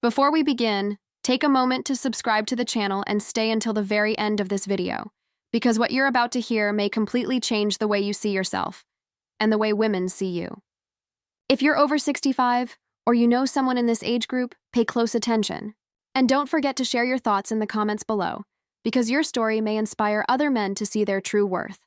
Before we begin, take a moment to subscribe to the channel and stay until the very end of this video, because what you're about to hear may completely change the way you see yourself and the way women see you. If you're over 65 or you know someone in this age group, pay close attention. And don't forget to share your thoughts in the comments below, because your story may inspire other men to see their true worth.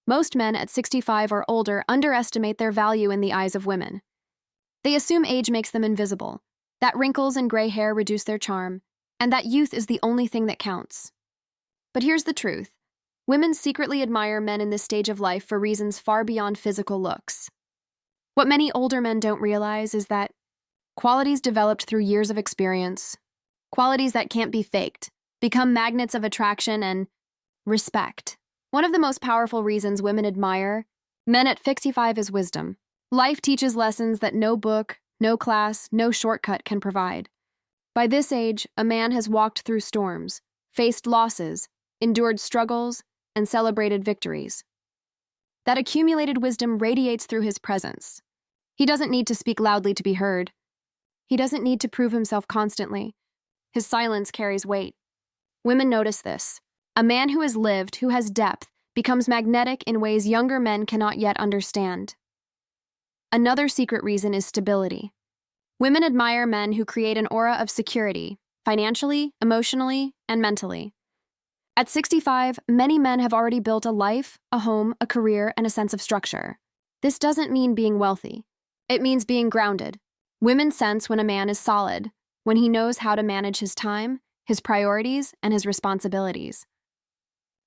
Most men at 65 or older underestimate their value in the eyes of women. They assume age makes them invisible, that wrinkles and gray hair reduce their charm, and that youth is the only thing that counts. But here's the truth. Women secretly admire men in this stage of life for reasons far beyond physical looks. What many older men don't realize is that qualities developed through years of experience, qualities that can't be faked, become magnets of attraction and respect. One of the most powerful reasons women admire men at 65 is wisdom. Life teaches lessons that no book, no class, no shortcut can provide. By this age, a man has walked through storms, faced losses, endured struggles, and celebrated victories. That accumulated wisdom radiates through his presence. He doesn't need to speak loudly to be heard. He doesn't need to prove himself constantly. His silence carries weight. Women notice this. A man who has lived, who has depth, becomes magnetic in ways younger men cannot yet understand. Another secret reason is stability. Women admire men who create an aura of security, financially, emotionally, and mentally. At 65, many men have already built a life, a home, a career, and a sense of structure. This doesn't mean being wealthy. It means being grounded. Women sense when a man is solid, when he knows how to manage his time, his priorities, and his responsibilities.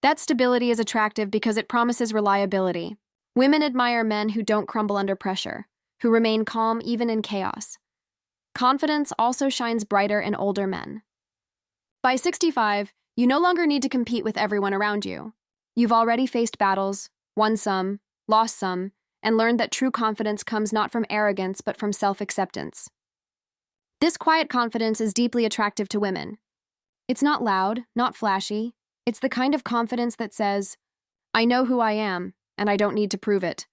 That stability is attractive because it promises reliability. Women admire men who don't crumble under pressure, who remain calm even in chaos. Confidence also shines brighter in older men. By 65, you no longer need to compete with everyone around you. You've already faced battles, won some, lost some, and learned that true confidence comes not from arrogance but from self-acceptance. This quiet confidence is deeply attractive to women. It's not loud, not flashy. It's the kind of confidence that says, I know who I am, and I don't need to prove it.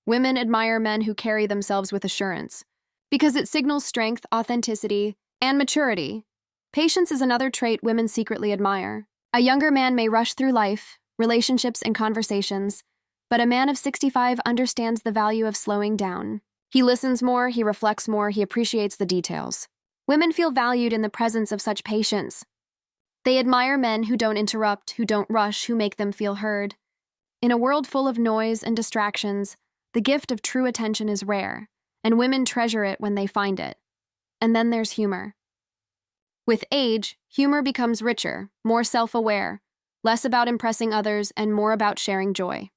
Women admire men who carry themselves with assurance, because it signals strength, authenticity, and maturity. Patience is another trait women secretly admire. A younger man may rush through life, relationships, and conversations, but a man of 65 understands the value of slowing down. He listens more, he reflects more, he appreciates the details. Women feel valued in the presence of such patience. They admire men who don't interrupt, who don't rush, who make them feel heard. In a world full of noise and distractions, the gift of true attention is rare, and women treasure it when they find it. And then there's humor. With age, humor becomes richer, more self-aware, less about impressing others and more about sharing joy.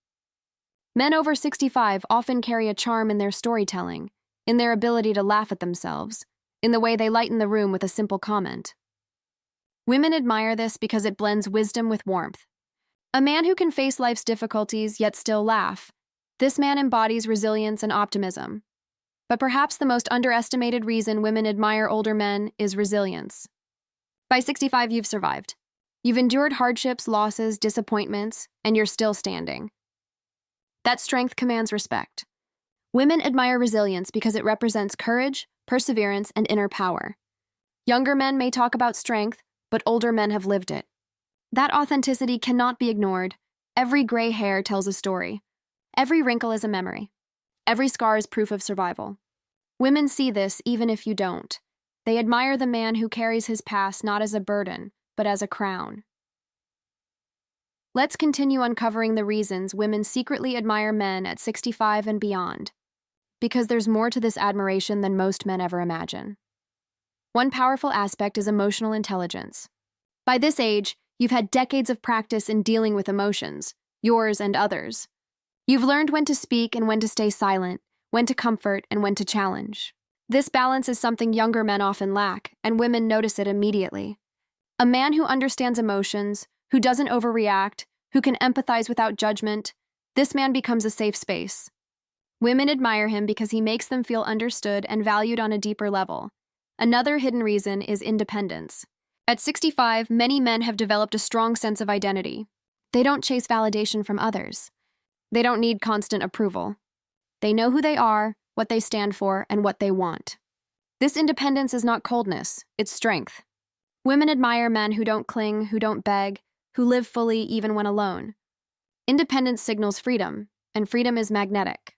Men over 65 often carry a charm in their storytelling, in their ability to laugh at themselves, in the way they lighten the room with a simple comment. Women admire this because it blends wisdom with warmth. A man who can face life's difficulties yet still laugh. This man embodies resilience and optimism. But perhaps the most underestimated reason women admire older men is resilience. By 65, you've survived. You've endured hardships, losses, disappointments, and you're still standing. That strength commands respect. Women admire resilience because it represents courage, perseverance, and inner power. Younger men may talk about strength, but older men have lived it. That authenticity cannot be ignored. Every gray hair tells a story. Every wrinkle is a memory. Every scar is proof of survival. Women see this even if you don't. They admire the man who carries his past not as a burden, but as a crown. Let's continue uncovering the reasons women secretly admire men at 65 and beyond, because there's more to this admiration than most men ever imagine. One powerful aspect is emotional intelligence. By this age, you've had decades of practice in dealing with emotions, yours and others. You've learned when to speak and when to stay silent, when to comfort and when to challenge. This balance is something younger men often lack, and women notice it immediately. A man who understands emotions, who doesn't overreact, who can empathize without judgment, this man becomes a safe space. Women admire him because he makes them feel understood and valued on a deeper level. Another hidden reason is independence. At 65, many men have developed a strong sense of identity. They don't chase validation from others. They don't need constant approval. They know who they are, what they stand for, and what they want. This independence is not coldness, it's strength. Women admire men who don't cling, who don't beg, who live fully even when alone. Independence signals freedom, and freedom is magnetic.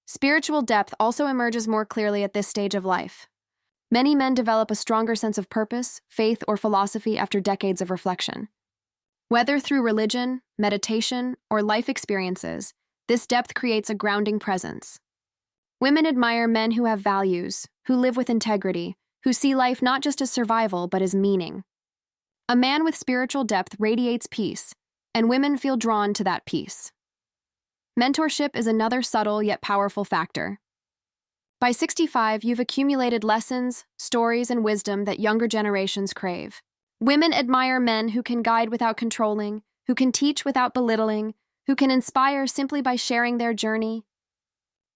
Spiritual depth also emerges more clearly at this stage of life. Many men develop a stronger sense of purpose, faith, or philosophy after decades of reflection. Whether through religion, meditation, or life experiences, this depth creates a grounding presence. Women admire men who have values, who live with integrity, who see life not just as survival but as meaning. A man with spiritual depth radiates peace, and women feel drawn to that peace. Mentorship is another subtle yet powerful factor. By 65, you've accumulated lessons, stories, and wisdom that younger generations crave. Women admire men who can guide without controlling, who can teach without belittling, who can inspire simply by sharing their journey.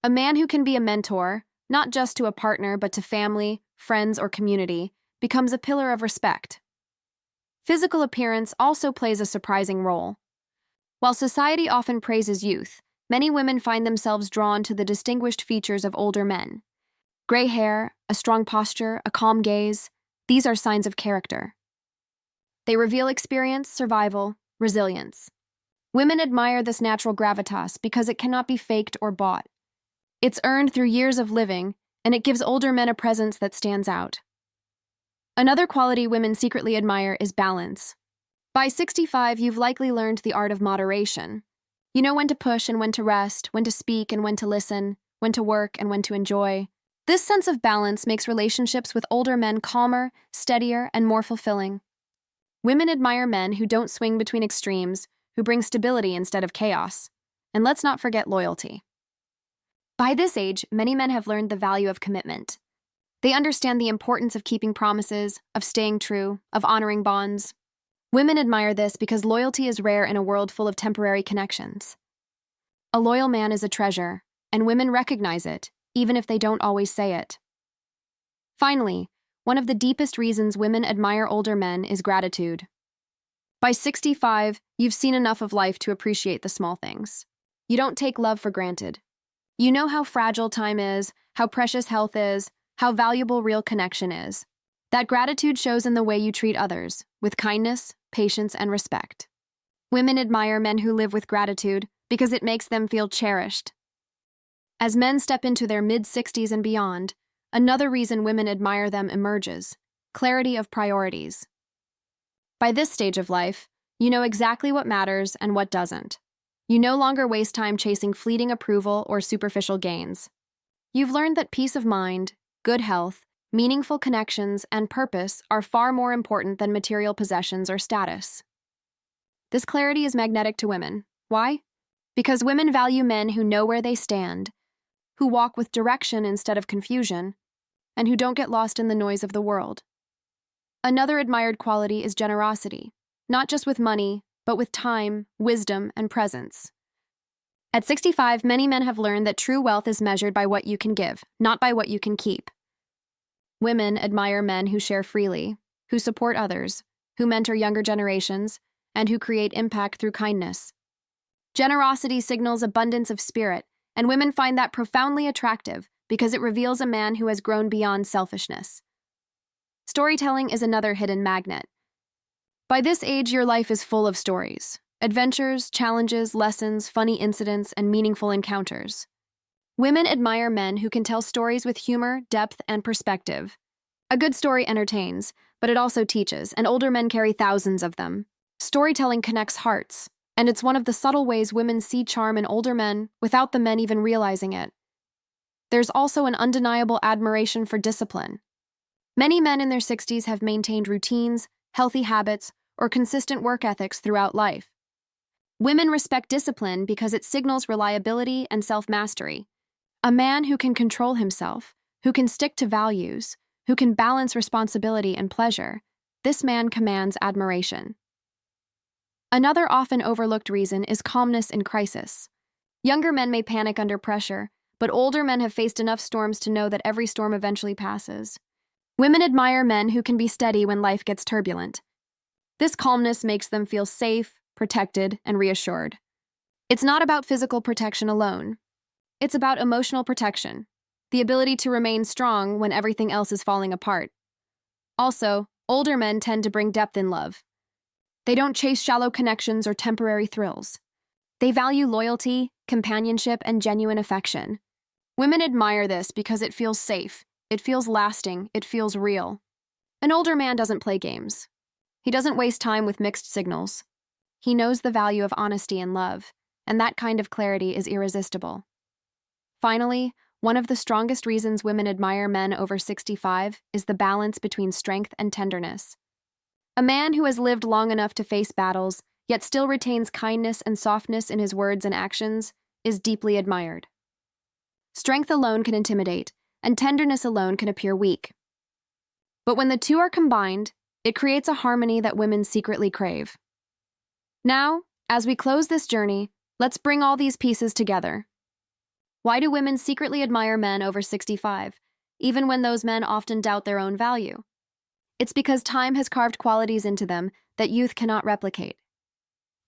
A man who can be a mentor, not just to a partner but to family, friends, or community, becomes a pillar of respect. Physical appearance also plays a surprising role. While society often praises youth, many women find themselves drawn to the distinguished features of older men. Gray hair, a strong posture, a calm gaze, these are signs of character. They reveal experience, survival, resilience. Women admire this natural gravitas because it cannot be faked or bought. It's earned through years of living, and it gives older men a presence that stands out. Another quality women secretly admire is balance. By 65, you've likely learned the art of moderation. You know when to push and when to rest, when to speak and when to listen, when to work and when to enjoy. This sense of balance makes relationships with older men calmer, steadier, and more fulfilling. Women admire men who don't swing between extremes, who bring stability instead of chaos. And let's not forget loyalty. By this age, many men have learned the value of commitment. They understand the importance of keeping promises, of staying true, of honoring bonds. Women admire this because loyalty is rare in a world full of temporary connections. A loyal man is a treasure, and women recognize it, even if they don't always say it. Finally, one of the deepest reasons women admire older men is gratitude. By 65, you've seen enough of life to appreciate the small things. You don't take love for granted. You know how fragile time is, how precious health is, how valuable real connection is. That gratitude shows in the way you treat others, with kindness, patience, and respect. Women admire men who live with gratitude because it makes them feel cherished. As men step into their mid-60s and beyond, another reason women admire them emerges: clarity of priorities. By this stage of life, you know exactly what matters and what doesn't. You no longer waste time chasing fleeting approval or superficial gains. You've learned that peace of mind, good health, meaningful connections, and purpose are far more important than material possessions or status. This clarity is magnetic to women. Why? Because women value men who know where they stand, who walk with direction instead of confusion, and who don't get lost in the noise of the world. Another admired quality is generosity, not just with money, but with time, wisdom, and presence. At 65, many men have learned that true wealth is measured by what you can give, not by what you can keep. Women admire men who share freely, who support others, who mentor younger generations, and who create impact through kindness. Generosity signals abundance of spirit, and women find that profoundly attractive because it reveals a man who has grown beyond selfishness. Storytelling is another hidden magnet. By this age, your life is full of stories, adventures, challenges, lessons, funny incidents, and meaningful encounters. Women admire men who can tell stories with humor, depth, and perspective. A good story entertains, but it also teaches, and older men carry thousands of them. Storytelling connects hearts, and it's one of the subtle ways women see charm in older men without the men even realizing it. There's also an undeniable admiration for discipline. Many men in their 60s have maintained routines, healthy habits, or consistent work ethics throughout life. Women respect discipline because it signals reliability and self-mastery. A man who can control himself, who can stick to values, who can balance responsibility and pleasure, this man commands admiration. Another often overlooked reason is calmness in crisis. Younger men may panic under pressure, but older men have faced enough storms to know that every storm eventually passes. Women admire men who can be steady when life gets turbulent. This calmness makes them feel safe, protected, and reassured. It's not about physical protection alone. It's about emotional protection. the ability to remain strong when everything else is falling apart. Also, older men tend to bring depth in love. They don't chase shallow connections or temporary thrills. They value loyalty, companionship, and genuine affection. Women admire this because it feels safe, it feels lasting, it feels real. An older man doesn't play games. He doesn't waste time with mixed signals. He knows the value of honesty and love, and that kind of clarity is irresistible. Finally, one of the strongest reasons women admire men over 65 is the balance between strength and tenderness. A man who has lived long enough to face battles, yet still retains kindness and softness in his words and actions, is deeply admired. Strength alone can intimidate, and tenderness alone can appear weak. But when the two are combined, it creates a harmony that women secretly crave. Now, as we close this journey, let's bring all these pieces together. Why do women secretly admire men over 65, even when those men often doubt their own value? It's because time has carved qualities into them that youth cannot replicate.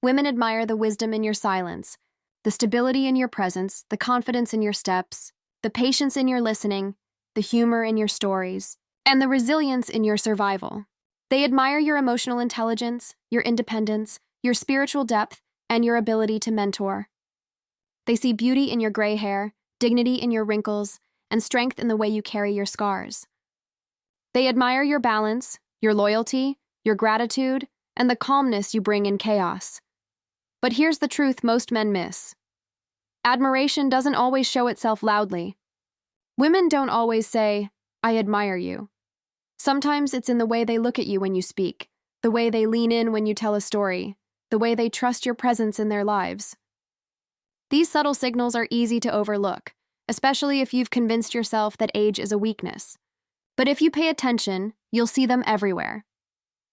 Women admire the wisdom in your silence, the stability in your presence, the confidence in your steps, the patience in your listening, the humor in your stories, and the resilience in your survival. They admire your emotional intelligence, your independence, your spiritual depth, and your ability to mentor. They see beauty in your gray hair, dignity in your wrinkles, and strength in the way you carry your scars. They admire your balance, your loyalty, your gratitude, and the calmness you bring in chaos. But here's the truth most men miss. Admiration doesn't always show itself loudly. Women don't always say, "I admire you." Sometimes it's in the way they look at you when you speak, the way they lean in when you tell a story, the way they trust your presence in their lives. These subtle signals are easy to overlook, especially if you've convinced yourself that age is a weakness. But if you pay attention, you'll see them everywhere.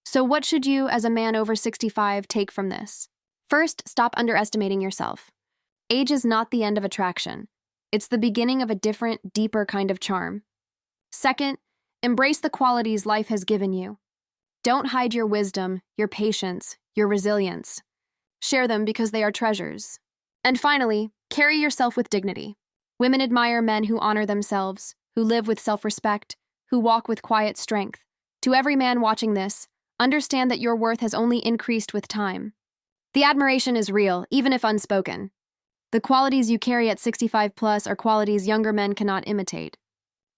So what should you, as a man over 65, take from this? First, stop underestimating yourself. Age is not the end of attraction. It's the beginning of a different, deeper kind of charm. Second, embrace the qualities life has given you. Don't hide your wisdom, your patience, your resilience. Share them because they are treasures. And finally, carry yourself with dignity. Women admire men who honor themselves, who live with self-respect, who walk with quiet strength. To every man watching this, understand that your worth has only increased with time. The admiration is real, even if unspoken. The qualities you carry at 65 plus are qualities younger men cannot imitate.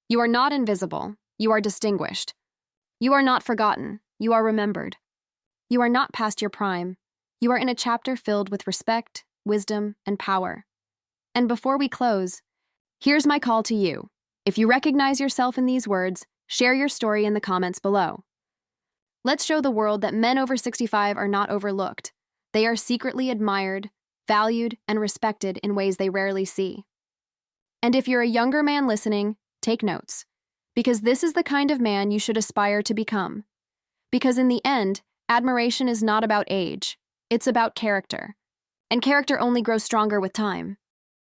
You are not invisible. You are distinguished. You are not forgotten. You are remembered. You are not past your prime. You are in a chapter filled with respect, wisdom, and power. And before we close, here's my call to you. If you recognize yourself in these words, share your story in the comments below. Let's show the world that men over 65 are not overlooked. They are secretly admired, valued, and respected in ways they rarely see. And if you're a younger man listening, take notes, because this is the kind of man you should aspire to become. Because in the end, admiration is not about age, it's about character. And character only grows stronger with time.